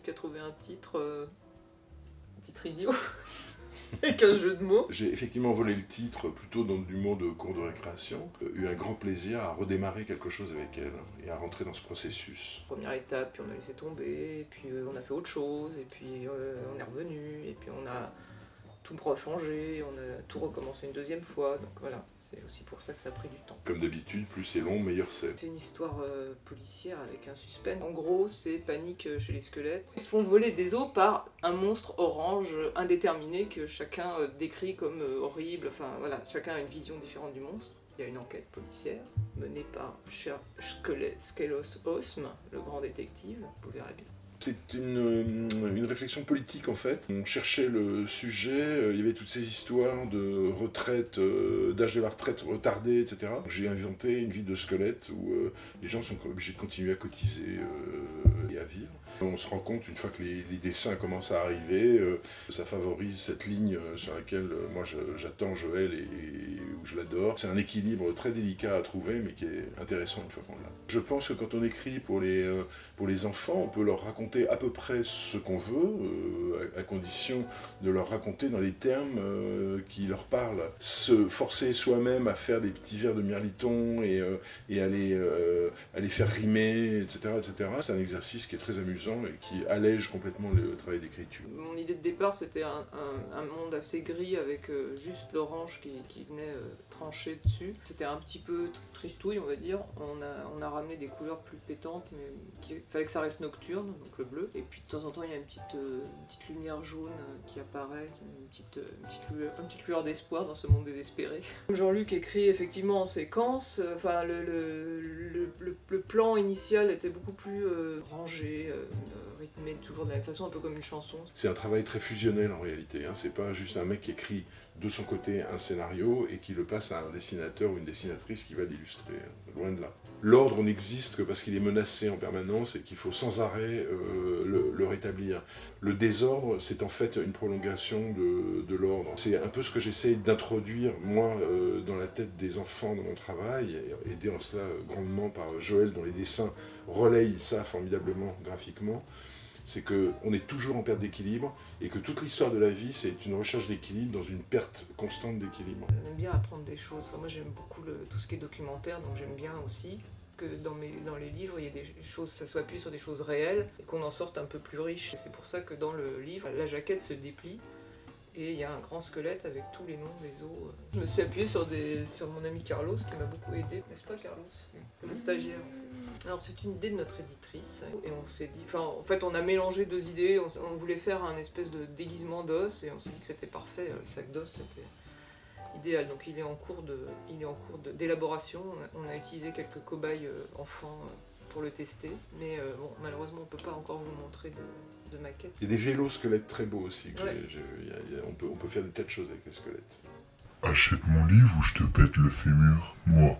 qui a trouvé un titre idiot, avec un jeu de mots. J'ai effectivement volé le titre plutôt dans du mot de cours de récréation. Eu un grand plaisir à redémarrer quelque chose avec elle et à rentrer dans ce processus. Première étape, puis on a laissé tomber, et puis on a fait autre chose, et puis on est revenu, et puis on a tout changé, on a tout recommencé une deuxième fois, donc voilà. C'est aussi pour ça que ça a pris du temps. Comme d'habitude, plus c'est long, meilleur c'est. C'est une histoire policière avec un suspense. En gros, c'est panique chez les squelettes. Ils se font voler des os par un monstre orange indéterminé que chacun décrit comme horrible. Enfin voilà, chacun a une vision différente du monstre. Il y a une enquête policière menée par Skelos Osm, le grand détective. Vous verrez bien. C'est une réflexion politique en fait. On cherchait le sujet, il y avait toutes ces histoires de retraite, d'âge de la retraite retardé, etc. J'ai inventé une vie de squelette où les gens sont obligés de continuer à cotiser et à vivre. On se rend compte une fois que les dessins commencent à arriver, ça favorise cette ligne sur laquelle moi j'attends Joël et où je l'adore. C'est un équilibre très délicat à trouver mais qui est intéressant une fois qu'on l'a. Je pense que quand on écrit pour les enfants, on peut leur raconter à peu près ce qu'on veut, à condition de leur raconter dans les termes qui leur parlent. Se forcer soi-même à faire des petits vers de mirliton et à les faire rimer, etc., etc. C'est un exercice qui est très amusant et qui allège complètement le travail d'écriture. Mon idée de départ, c'était un monde assez gris avec juste l'orange qui venait trancher dessus. C'était un petit peu tristouille, on va dire. On a ramené des couleurs plus pétantes, mais il fallait que ça reste nocturne, donc le bleu. Et puis de temps en temps, il y a une petite lumière jaune qui apparaît, une petite lueur d'espoir dans ce monde désespéré. Jean-Luc écrit effectivement en séquence. Enfin, le plan initial était beaucoup plus rangé, rythmé toujours de la même façon, un peu comme une chanson. C'est un travail très fusionnel en réalité. C'est pas juste un mec qui écrit de son côté un scénario et qui le passe à un dessinateur ou une dessinatrice qui va l'illustrer. Loin de là. L'ordre n'existe que parce qu'il est menacé en permanence et qu'il faut sans arrêt le rétablir. Le désordre, c'est en fait une prolongation de l'ordre. C'est un peu ce que j'essaye d'introduire, moi, dans la tête des enfants dans mon travail, et aidé en cela grandement par Joël, dont les dessins relayent ça formidablement graphiquement. C'est qu'on est toujours en perte d'équilibre et que toute l'histoire de la vie, c'est une recherche d'équilibre dans une perte constante d'équilibre. J'aime bien apprendre des choses. Enfin, moi, j'aime beaucoup tout ce qui est documentaire, donc j'aime bien aussi que dans les livres, il y ait des choses, ça soit appuyé sur des choses réelles et qu'on en sorte un peu plus riche. C'est pour ça que dans le livre, la jaquette se déplie et il y a un grand squelette avec tous les noms des os. Je me suis appuyée sur mon ami Carlos qui m'a beaucoup aidé, n'est-ce pas Carlos? C'est mon stagiaire en fait. Alors c'est une idée de notre éditrice et on s'est dit, enfin en fait on a mélangé deux idées, on voulait faire un espèce de déguisement d'os et on s'est dit que c'était parfait, le sac d'os c'était idéal, donc il est en cours d'élaboration, on a utilisé quelques cobayes enfants pour le tester, mais bon malheureusement on peut pas encore vous montrer de maquette. Il y a des vélos squelettes très beaux aussi, Ouais. on peut faire des tas de choses avec les squelettes. Achète mon livre ou je te pète le fémur, moi.